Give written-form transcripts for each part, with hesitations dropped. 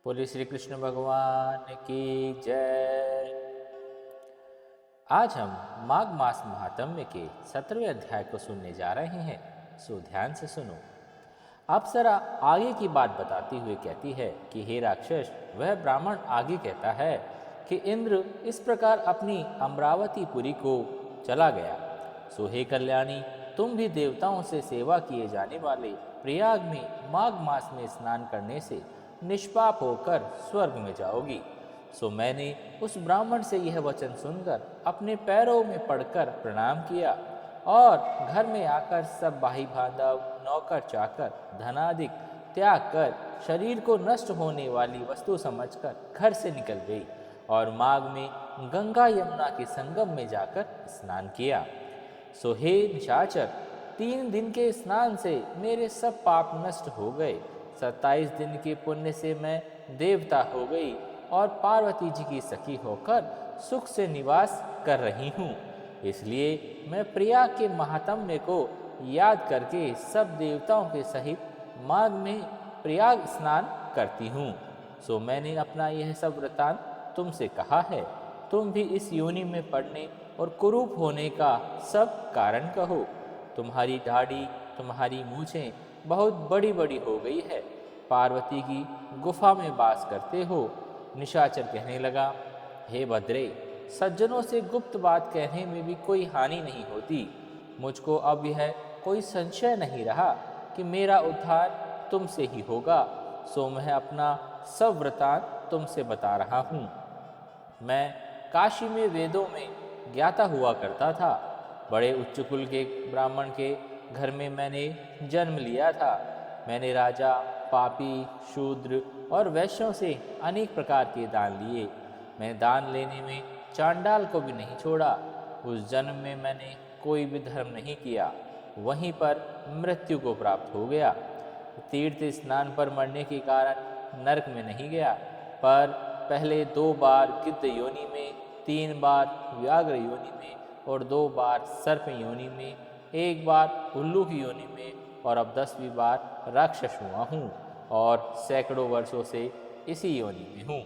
बोलिए श्री कृष्ण भगवान की जय। आज हम माघ मास महात्म्य के 17वें अध्याय को सुनने जा रहे हैं, सो ध्यान से सुनो। अप्सरा आगे की बात बताती हुए कहती है कि हे राक्षस, वह ब्राह्मण आगे कहता है कि इंद्र इस प्रकार अपनी अमरावतीपुरी को चला गया। सो हे कल्याणी, तुम भी देवताओं से सेवा किए जाने वाले प्रयाग में माघ मास में स्नान करने से निष्पाप होकर स्वर्ग में जाओगी। सो मैंने उस ब्राह्मण से यह वचन सुनकर अपने पैरों में पड़कर प्रणाम किया और घर में आकर सब भाई बांधव, नौकर चाकर, धनादिक त्याग कर शरीर को नष्ट होने वाली वस्तु समझकर घर से निकल गई और माघ में गंगा यमुना के संगम में जाकर स्नान किया। सो हे निशाचर, 3 दिन के स्नान से मेरे सब पाप नष्ट हो गए। 27 दिन के पुण्य से मैं देवता हो गई और पार्वती जी की सखी होकर सुख से निवास कर रही हूँ। इसलिए मैं प्रयाग के महात्म्य को याद करके सब देवताओं के सहित माघ में प्रयाग स्नान करती हूँ। सो मैंने अपना यह सब वृतांत तुमसे कहा है। तुम भी इस योनि में पड़ने और कुरूप होने का सब कारण कहो। तुम्हारी दाढ़ी, तुम्हारी मूछें बहुत बड़ी बड़ी हो गई है, पार्वती की गुफा में वास करते हो। निशाचर कहने लगा, हे भद्रे, सज्जनों से गुप्त बात कहने में भी कोई हानि नहीं होती। मुझको अब यह कोई संशय नहीं रहा कि मेरा उद्धार तुमसे ही होगा। सो मैं अपना सब वृतांत तुमसे बता रहा हूँ। मैं काशी में वेदों में ज्ञाता हुआ करता था। बड़े उच्च कुल के ब्राह्मण के घर में मैंने जन्म लिया था। मैंने राजा, पापी, शूद्र और वैश्यों से अनेक प्रकार के दान लिए। मैं दान लेने में चांडाल को भी नहीं छोड़ा। उस जन्म में मैंने कोई भी धर्म नहीं किया, वहीं पर मृत्यु को प्राप्त हो गया। तीर्थ स्नान पर मरने के कारण नरक में नहीं गया, पर पहले 2 बार गिद्ध योनि में, 3 बार व्याघ्र योनि में और 2 बार सर्प योनि में, 1 बार उल्लू की योनि में और अब 10वीं बार राक्षस हुआ हूँ और सैकड़ों वर्षों से इसी योनि में हूँ।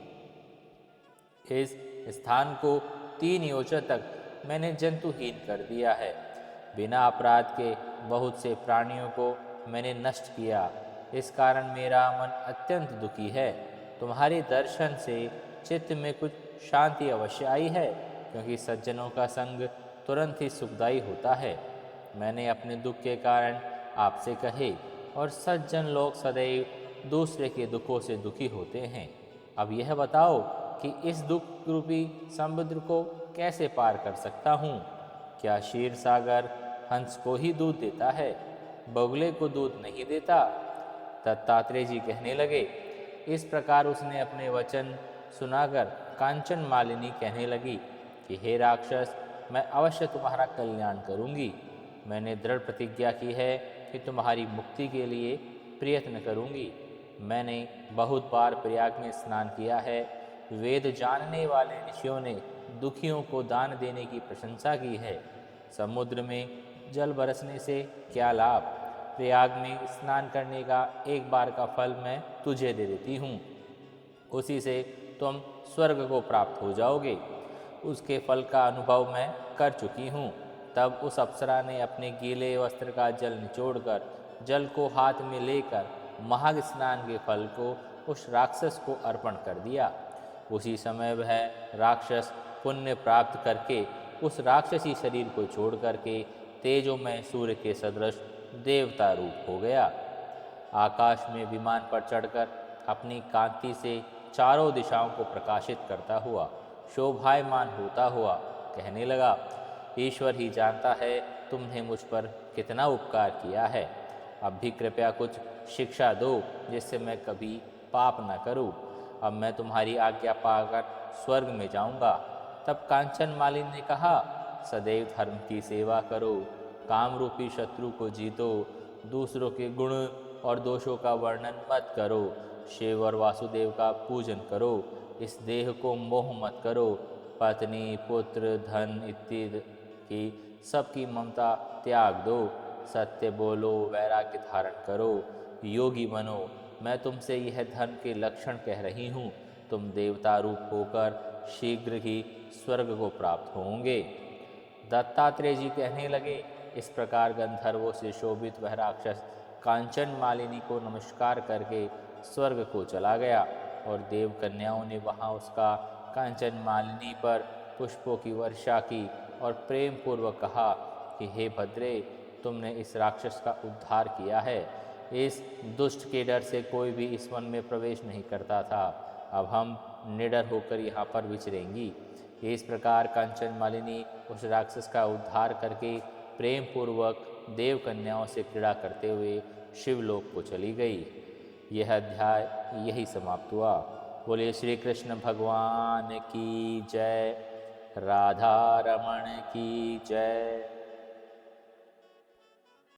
इस स्थान को 3 योजन तक मैंने जंतुहीन कर दिया है। बिना अपराध के बहुत से प्राणियों को मैंने नष्ट किया। इस कारण मेरा मन अत्यंत दुखी है। तुम्हारे दर्शन से चित्त में कुछ शांति अवश्य आई है, क्योंकि सज्जनों का संग तुरंत ही सुखदायी होता है। मैंने अपने दुख के कारण आपसे कहे, और सज्जन लोग सदैव दूसरे के दुखों से दुखी होते हैं। अब यह बताओ कि इस दुख रूपी समुद्र को कैसे पार कर सकता हूँ? क्या क्षीर सागर हंस को ही दूध देता है, बगुले को दूध नहीं देता? दत्तात्रेय जी कहने लगे। इस प्रकार उसने अपने वचन सुनाकर कांचन मालिनी कहने लगी कि हे राक्षस, मैं अवश्य तुम्हारा कल्याण करूँगी। मैंने दृढ़ प्रतिज्ञा की है कि तुम्हारी मुक्ति के लिए प्रयत्न करूँगी। मैंने बहुत बार प्रयाग में स्नान किया है। वेद जानने वाले ऋषियों ने दुखियों को दान देने की प्रशंसा की है। समुद्र में जल बरसने से क्या लाभ? प्रयाग में स्नान करने का 1 बार का फल मैं तुझे दे देती हूँ, उसी से तुम स्वर्ग को प्राप्त हो जाओगे। उसके फल का अनुभव मैं कर चुकी हूँ। तब उस अप्सरा ने अपने गीले वस्त्र का जल निचोड़कर जल को हाथ में लेकर महाग स्नान के फल को उस राक्षस को अर्पण कर दिया। उसी समय वह राक्षस पुण्य प्राप्त करके उस राक्षसी शरीर को छोड़ करके तेजोमय सूर्य के सदृश देवता रूप हो गया। आकाश में विमान पर चढ़कर अपनी कांति से चारों दिशाओं को प्रकाशित करता हुआ, शोभायमान होता हुआ कहने लगा, ईश्वर ही जानता है तुमने मुझ पर कितना उपकार किया है। अब भी कृपया कुछ शिक्षा दो, जिससे मैं कभी पाप न करूं। अब मैं तुम्हारी आज्ञा पाकर स्वर्ग में जाऊंगा। तब कांचन मालिनी ने कहा, सदैव धर्म की सेवा करो, काम रूपी शत्रु को जीतो, दूसरों के गुण और दोषों का वर्णन मत करो, शिव और वासुदेव का पूजन करो, इस देह को मोह मत करो, पत्नी, पुत्र, धन इत्यादि की सबकी ममता त्याग दो, सत्य बोलो, वैराग्य धारण करो, योगी बनो, मैं तुमसे यह धर्म के लक्षण कह रही हूँ। तुम देवता रूप होकर शीघ्र ही स्वर्ग को प्राप्त होंगे। दत्तात्रेय जी कहने लगे, इस प्रकार गंधर्वों से शोभित वह राक्षस कांचन मालिनी को नमस्कार करके स्वर्ग को चला गया और देव कन्याओं ने वहाँ उसका कांचन मालिनी पर पुष्पों की वर्षा की और प्रेम पूर्वक कहा कि हे भद्रे, तुमने इस राक्षस का उद्धार किया है। इस दुष्ट के डर से कोई भी इस वन में प्रवेश नहीं करता था। अब हम निडर होकर यहाँ पर विचरेंगी। इस प्रकार कांचन मालिनी उस राक्षस का उद्धार करके प्रेम पूर्वक देव कन्याओं से क्रीड़ा करते हुए शिवलोक को चली गई। यह अध्याय यही समाप्त हुआ। बोलिए श्री कृष्ण भगवान की जय। राधा रमण की जय।